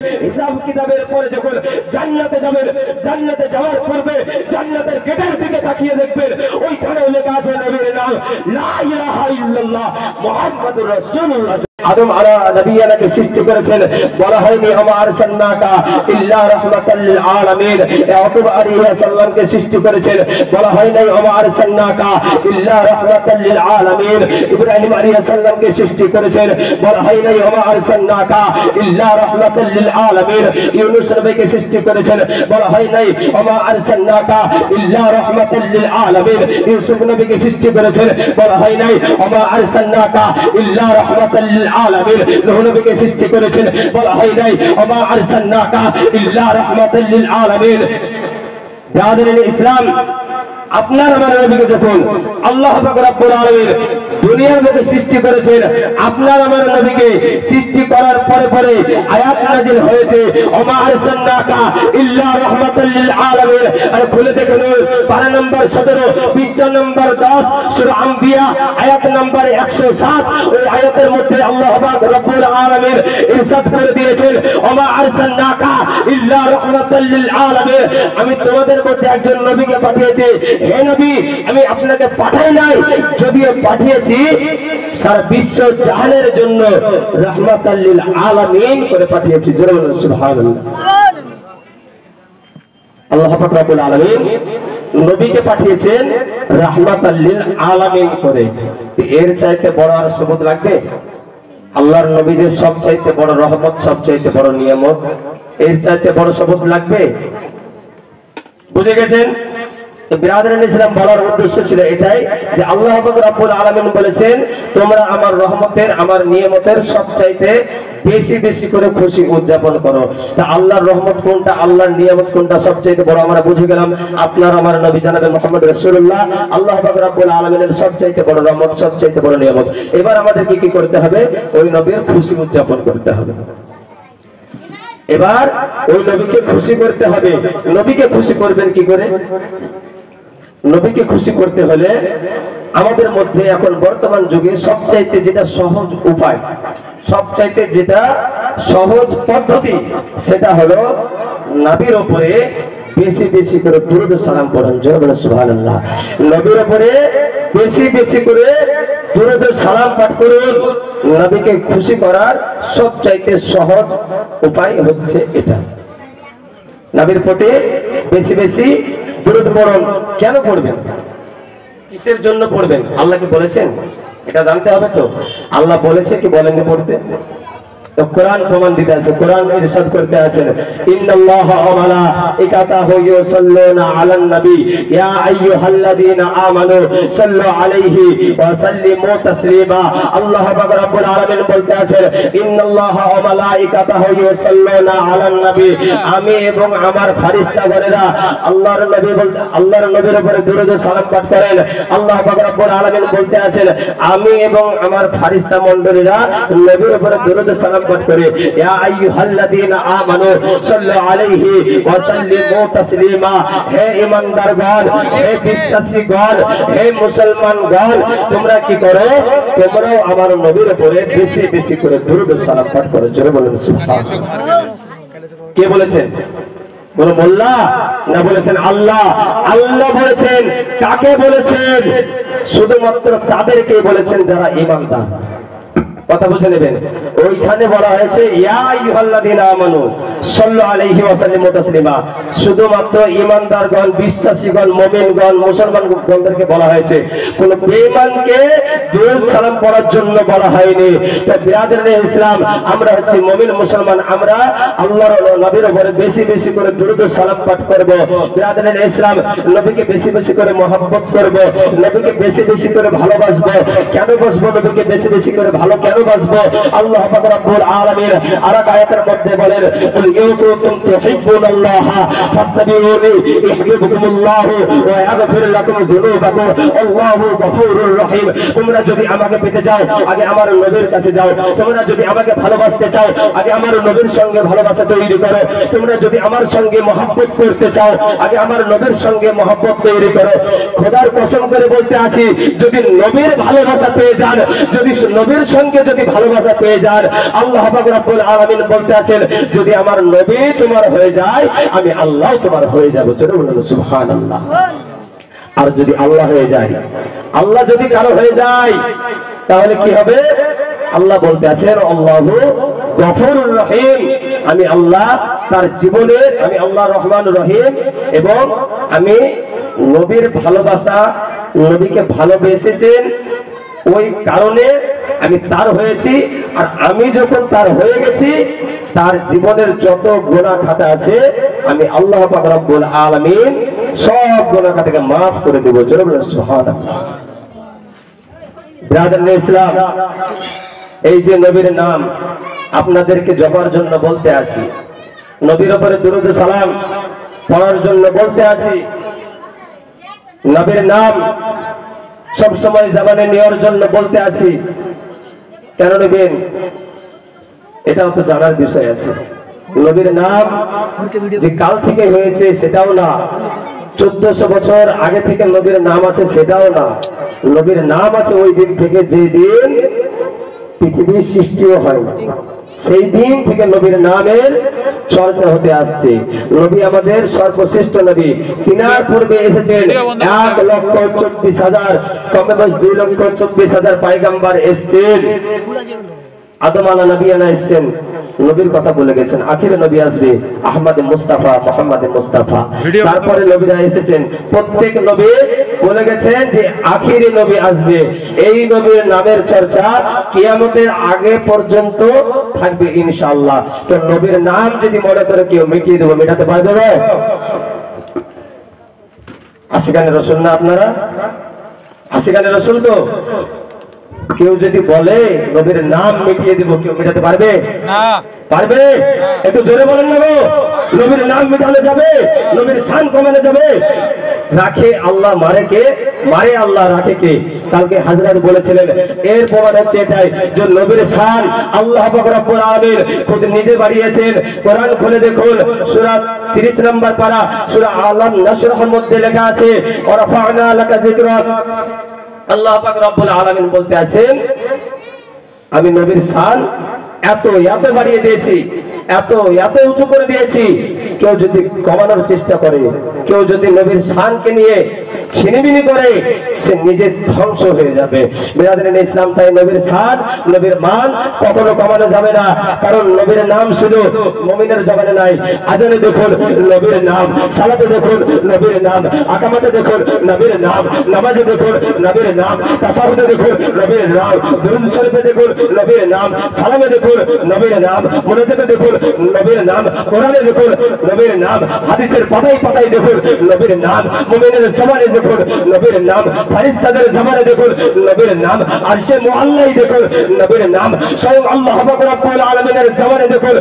হিসাব কিতাবের পরে যখন জান্নাতে যাবেন, জান্নাতে যাওয়ার পূর্বে জান্নাতের গেটের দিকে তাকিয়ে দেখবেন ওইখানে লেখা আছে নবীর নাম লা ইলাহা ইল্লাল্লাহ মুহাম্মাদুর রাসূলুল্লাহ। আদম নবিয়াকে সৃষ্টি করেছেন, বলা হয়নি ওমা আরসালনাকা ইল্লা রাহমাতাল লিল আলামিন। ইয়াকুব আলাইহিস সালামকে সৃষ্টি করেছেন, বলা হয় নাই ওমা আরসালনাকা ইল্লা রাহমাতাল লিল আলামিন। ইব্রাহিম আলাইহিস সালামকে সৃষ্টি করেছেন, বলা হয় নাই ওমা আরসালনাকা ইল্লা রাহমাতাল লিল আলামিন। ইউনূস নবীকে সৃষ্টি করেছেন, বলা হয় নাই ওমা আরসালনাকা ইল্লা রাহমাতাল লিল আলামিন। ইউসুফ নবীকে সৃষ্টি করেছেন, বলা হয় নাই ওমা আরসালনাকা ইল্লা রাহমাতাল লিল আলামিন। নূহ নবীকে সৃষ্টি করেছেন, বলা হয় নাই ওমা আরসালনাকা ইল্লা রাহমাতাল লিল আলামিন। ব্রাদারিন ইসলাম, আপনার আমার নবীকে যখন আল্লাহ পাক রব্বুল আলামিন দুনিয়ার মধ্যে সৃষ্টি করেছেন, আপনার আমার নবীকে সৃষ্টি করার পরে পরে আয়াত নাযিল হয়েছে ওমা আরসালনাকা ইল্লা রাহমাতাল লিল আলামিন। আর খুলে দেখুন পারা নম্বর 17 পৃষ্ঠা নম্বর 10 সূরা আম্বিয়া আয়াত নম্বর 107। ওই আয়াতের মধ্যে আল্লাহ পাক রব্বুল আলামিন ইরশাদ করে দিয়েছেন ওমা আরসালনাকা ইল্লা রাহমাতাল লিল আলামিন। আমি তোমাদের মধ্যে একজন নবীকে পাঠিয়েছি। হে নবী, আমি আপনাকে পাঠাই নাই, যদিও পাঠিয়েছি সারা বিশ্ব জাহানের জন্য রাহমাতাল লিল আলামিন করে পাঠিয়েছি। জোরে বলুন সুবহানাল্লাহ। আল্লাহ পাক রব্বুল আলামিন নবীকে পাঠিয়েছেন রাহমাতাল লিল আলামিন করে। এর চাইতে বড় আর শপথ লাগবে? আল্লাহর নবী যে সবচাইতে বড় রহমত, সবচাইতে বড় নিয়ামত, এর চাইতে বড় শপথ লাগবে? বুঝে গেছেন? তো বিরাদরান ইসলাম বলার উদ্দেশ্য ছিল এটাই যে আল্লাহ পাক রব্বুল আলামিন বলেছেন তোমরা আমার রহমতের, আমার নিয়ামতের সবচাইতে বেশি বেশি করে খুশি উদযাপন করো। তা আল্লাহর রহমত কোনটা, আল্লাহর নিয়ামত কোনটা সবচাইতে বড় আমরা বুঝে গেলাম। আপনার আমার নবী জনাবে মুহাম্মদ রাসূলুল্লাহ আল্লাহ পাক রব্বুল আলামিনের সবচাইতে বড় রহমত, সবচাইতে বড় নিয়ামত। এবার আমাদেরকে কি করতে হবে? ওই নবীর খুশি উদযাপন করতে হবে। এবার ওই নবীকে খুশি করতে হবে। নবীকে খুশি করবেন কি করে? নবীকে খুশি করতে হলে আমাদের মধ্যে এখন বর্তমান যুগে সবচাইতে যেটা সহজ উপায়, সবচাইতে যেটা সহজ পদ্ধতি, সেটা হলো নবীর উপরে বেশি বেশি করে দুরূদ সালাম পড়ুন। জোরে বলুন সুবহানাল্লাহ। নবীর উপরে বেশি বেশি করে দুরূদ সালাম পাঠ করুন। নবীকে খুশি করার সবচাইতে সহজ উপায় হচ্ছে এটা। নবীর প্রতি বেশি বেশি দুরূদ পড়ুন। কেন পড়বেন? কিসের জন্য পড়বেন? আল্লাহ কি বলেছেন? এটা জানতে হবে তো। আল্লাহ বলেছে কি বলেননি পড়তে? তো কোরআন প্রমাণ দিতে আছে। কোরআন ইরশাদ করতে আছেন ইন্নাল্লাহা ওয়া মালাইকাতাহু ইউসাল্লুনা আলান নবী ইয়া আইয়ুহাল্লাযীনা আমানু সাল্লু আলাইহি ওয়া সাল্লিমু তাসলিমা। আল্লাহ পাক রব্বুল আলামিন বলতে আছেন ইন্নাল্লাহা ওয়া মালাইকাতাহু ইউসাল্লুনা আলান নবী, আমি এবং আমার ফেরেশতাগণেরা আল্লাহর নবী বলতে আল্লাহর নবীর উপরে দুরূদ সালাম পাঠ করেন। আল্লাহ পাক রব্বুল আলামিন বলতে আছেন আমি এবং আমার ফেরেশতা মণ্ডলীরা নবীর উপরে দুরূদ সালাম পাঠ করে। ইয়া আইয়ুহাল্লাযীনা আমানু সাল্লু আলাইহি ওয়া সাল্লিমু তাসলিমা। হে ঈমানদারগণ, হে বিশ্বাসীগণ, হে মুসলমানগণ, তোমরা কি করো? তোমরাও আমার নবীর উপরে বেশি বেশি করে দুরূদ সালাম পাঠ করো। জোরে বলুন সুবহানাল্লাহ। কে বলেছেন? বলো মোল্লা না বলেছেন আল্লাহ? আল্লাহ বলেছেন। কাকে বলেছেন? শুধুমাত্র তাদেরকে বলেছেন যারা ঈমানদার। কথা বুঝে নেবেন। ওইখানে বলা হয়েছে ইয়া আইয়ুহাল্লাযীনা আমানু সাল্লু আলাইহি ওয়া সাল্লিমু তাসলিমা। শুধুমাত্র ঈমানদারগণ, বিশ্বাসীগণ, মুমিনগণ, মুসলমানগণদেরকে বলা হয়েছে। কোন বেঈমানকে দুরূদ সালাম পড়ার জন্য বলা হয়নি। তো বিরাদরানে ইসলাম, আমরা হচ্ছে মুমিন মুসলমান, আমরা আল্লাহর নবীর উপরে বেশি বেশি করে দুরূদ সালাম পাঠ করব। বিরাদরানে ইসলাম, নবীকে বেশি বেশি করে মহব্বত করব, নবীকে বেশি বেশি করে ভালোবাসবো। কেন বাসবো? নবীকে বেশি বেশি করে ভালো কেন বাসবো? আল্লাহ পাক রব্বুল আলামিন আরেক আয়াতের মধ্যে বলেন কুল ইন কুনতুম তুহিব্বুনাল্লাহা ফাত্তাবিউনি ইউহিব্বুকুমুল্লাহু ওয়া ইয়াগফির লাকুম যুনুবাকুম আল্লাহু গফুরুর রহিম। তোমরা যদি আমাকে পেতে চাও আগে আমার নবীর কাছে যাও। তোমরা যদি আমাকে ভালোবাসতে চাও আগে আমার নবীর সঙ্গে ভালোবাসা তৈরি করো। তোমরা যদি আমার সঙ্গে মহব্বত করতে চাও আগে আমার নবীর সঙ্গে মহব্বত তৈরি করো। খোদার কসম করে বলতে আছি, যদি নবীর ভালোবাসা পেয়ে যান, যদি নবীর সঙ্গে যদি ভালোবাসা পেয়ে যান, আল্লাহ পাক রব্বুল আলামিন বলতে আছেন, যদি আমার নবী তোমার হয়ে যায় আমি আল্লাহ তোমার হয়ে যাব। জোরে বলুন সুবহানাল্লাহ। আর যদি আল্লাহ হয়ে যায়, আল্লাহ যদি কারো হয়ে যায় তাহলে কি হবে? আল্লাহ বলতে আছেন আল্লাহু গফুরুর রহিম, আমি আল্লাহ তার জীবনে আমি আল্লাহ রহমানুর রহিম, এবং আমি নবীর ভালোবাসা, নবীকে ভালোবেসেছেন ওই কারণে আমি তার হয়েছি। আর আমি যখন তার হয়ে গেছি, তার জীবনের যত গুনাহ খাতা আছে আমি আল্লাহ পাক রব্বুল আলামিন সব গুনাহ খাতাকে মাফ করে দেব। জোরে বলুন সুবহানাল্লাহ। ব্রাদার ইসলাম, এই যে নবীর নাম আপনাদেরকে জপার জন্য বলতে আছি, নবীর উপরে দুরূদ সালাম পড়ার জন্য বলতে আছি, নবীর নাম সব সময় জবানে নেওয়ার জন্য বলতে আছি। কেন নেবেন এটাও তো জানার বিষয় আছে। নবীর নাম যে কাল থেকে হয়েছে সেটাও না, 1400 বছর আগে থেকে নবীর নাম আছে সেটাও না। নবীর নাম আছে ওই দিন থেকে যে দিন পৃথিবীর সৃষ্টিও হয়, সেই দিন থেকে নবীর নামের চর্চা হতে আসছে। নবী আমাদের সর্বশ্রেষ্ঠ নবী, তিনার পূর্বে এসেছেন 1,24,000, কমে বেশ 2,24,000 পয়গম্বর এসেছেন। আদম আলা নবিয়ানা এসেছেন, নবীর কথা বলে গেছেন। আখিরে নবী আসবে আহমদ মুস্তাফা, মোহাম্মদ মুস্তাফা। তারপরে নবীরা এসেছেন, প্রত্যেক নবী বলে গেছেন যে আখিরে নবী আসবে। এই নবীর নামের চর্চা কিয়ামতের আগে পর্যন্ত থাকবে ইনশাআল্লাহ। তো নবীর নাম যদি মনে করে কেউ মিটিয়ে দেবো, মেটাতে পারবে না? আশিকানে রসুল না আপনারা? আশিকানে রসুল তো কেউ যদি বলে নবীর নাম মিটিয়ে দিব, কেউ মেটাতে পারবে না? পারবে? একটু জোরে বলেন না গো। নবীর নাম মিটানো যাবে? নবীর শান কমানো যাবে? রাখে আল্লাহ, মারে কে? মারে আল্লাহ, রাখে কে? কালকে হযরত বলেছিলেন, এর প্রমাণ হচ্ছে এটাই যে নবীর শান আল্লাহ পাক রব্বুল আলামিন খুদ নিজে বাড়িয়েছেন। কোরআন খুলে দেখুন, সূরা 30 নম্বর পারা, সূরা আলাম নাশরাহর মধ্যে লেখা আছে, ওয়া রাফা'না লাকা যিকরাক। আল্লাহ পাক রব্বুল আলামিন বলতে আছেন, আমি নবীর শান এত এত বাড়িয়ে দিয়েছি, এত এত উঁচু করে দিয়েছি। কেউ যদি কমানোর চেষ্টা করে, কেউ যদি নবীর শানকে নিয়ে ছিনিমিনি করে, সে নিজে ধ্বংস হয়ে যাবে। বিরাদরিন ইসলাম, তাই নবীর শান, নবীর মান কখনো কমানো যাবে না। কারণ নবীর নাম শুধু মুমিনের জবানে নাই। আজানে দেখুন নবীর নাম, সালাতে দেখুন নবীর নাম, আকামাতে দেখুন নবীর নাম, নামাজে দেখুন নবীর নাম, তাসাহুদে দেখুন নবীর নাম, দুরূদ শরীফে দেখুন নবীর নাম, সালামে দেখুন নবীর নাম, মুনাজাতে দেখুন নবীর নাম, কোরআনে দেখুন নবীর নাম, হাদিসের পাতায় পাতায় দেখুন নবীর নাম, মুমিনের জবানে দেখুন নবীর নাম, ফেরেশতাদের জবানে দেখুন নবীর নাম, আরশে মুআল্লাই দেখুন নবীর নাম, স্বয়ং আল্লাহ পাক রব্বুল আলামিনের জবানে দেখুন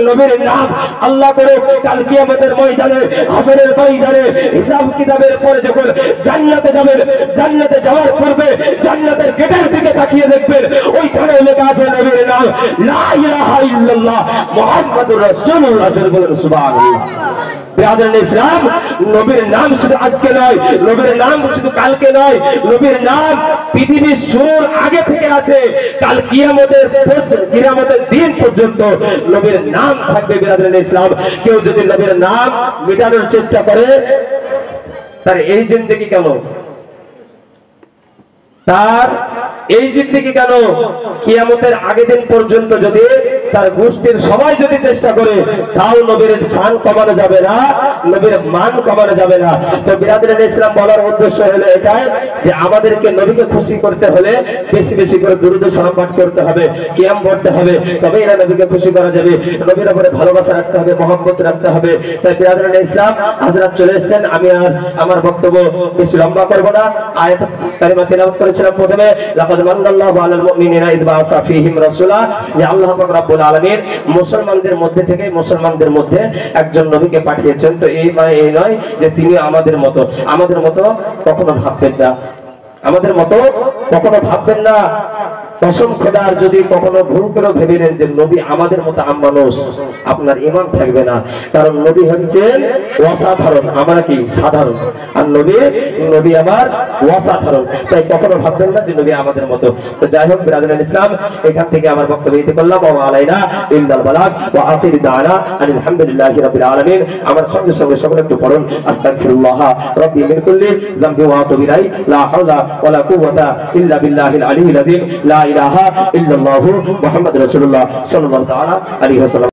নবীর নাম। আল্লাহ করে কাল কিয়ামতের ময়দানে, হাসরের ময়দানে হিসাব কিতাবের পরে যখন জান্নাতে যাবেন, জান্নাতে যাওয়ার পূর্বে জান্নাতের গেটের দিকে তাকিয়ে দেখবেন, ওইখানে লেখা আছে নবীর নাম, লা ইলাহা ইল্লাল্লাহ মুহাম্মাদুর রাসূলুল্লাহ। বলেন সুবহানাল্লাহ। বিরাদরিন ইসলাম, নবীর নাম শুধু আজকে নয়, নবীর নাম শুধু কালকে নয়, নবীর নাম পৃথিবীর শুরুর আগে থেকে আছে। কাল কিয়ামতের দিন পর্যন্ত নবীর নাম থাকবে। বিরাদরিন ইসলাম, কেউ যদি নবীর নাম মেটানোর চেষ্টা করে, তার এই জিন্দেগি কেন, তার এই জিন্দেগি কেন, কিয়ামতের আগে দিন পর্যন্ত যদি তার গোষ্ঠীর সবাই যদি চেষ্টা করে, তাও নবীর শান কমানো যাবে না, নবীর মান কমানো যাবে না। তো বিরাদরিন ইসলাম, বলার উদ্দেশ্য হলো এটাই যে আমাদেরকে নবীকে খুশি করতে হলে বেশি বেশি করে দুরূদ সালাম পাঠ করতে হবে, কিয়াম পড়তে হবে, তবেই না নবীকে খুশি করা যাবে। নবীর উপরে ভালোবাসা রাখতে হবে, মহব্বত রাখতে হবে। তাই বিরাদরিন ইসলাম, হযরত চলে এসেছেন, আমি আর আমার বক্তব্য বেশি লম্বা করব না। আয়াত কারিমা তেলাওয়াত করেছিলাম প্রথমে, লাকাদ মান্নাল্লাহু আলাল মুমিনিনা ইয বা'আসা ফীহিম রাসূলা, যে আল্লাহ পাক রব্বুল আলামিন মুসলমানদের মধ্যে থেকে মুসলমানদের মধ্যে একজন নবীকে পাঠিয়েছেন। তো এই মানে এই নয় যে তিনি আমাদের মতো কখনো ভাববেন না, আমাদের মতো কখনো ভাববেন না। কসম খোদার যদি কখনো ভুল করে ভেবে নেন যে নবী আমাদের মতো আম মানুষ, আপনার ঈমান থাকবে না। কারণ নবী হচ্ছেন অসাধারণ, আমরা কি সাধারণ, আর নবী আমার অসাধারণ। তাই কখনো ভাববেন না যে নবী আমাদের মতো। তো যাই হোক বিরাদরান ইসলাম, এখান থেকে আমার বক্তব্য দিতে করলাম। ওয়া আলাইনা ইল্লাল বালাগ ওয়া আখিরু দাওয়ানা আলহামদুলিল্লাহি রাব্বিল আলামিন। আমার সঙ্গে সঙ্গে সকলে একটু পড়ুন আস্তাগফিরুল্লাহ রাব্বি মিন কুল্লি যামবি ওয়া আতুবু ইলাইহি লা হাওলা ওয়ালা কুওয়াতা ইল্লা বিল্লাহিল আলিয়্যিল আযীম লা ইলাহা ইল্লাল্লাহু মুহাম্মাদুর রাসূলুল্লাহ সাল্লাল্লাহু তাআলা আলাইহি ওয়াসাল্লাম।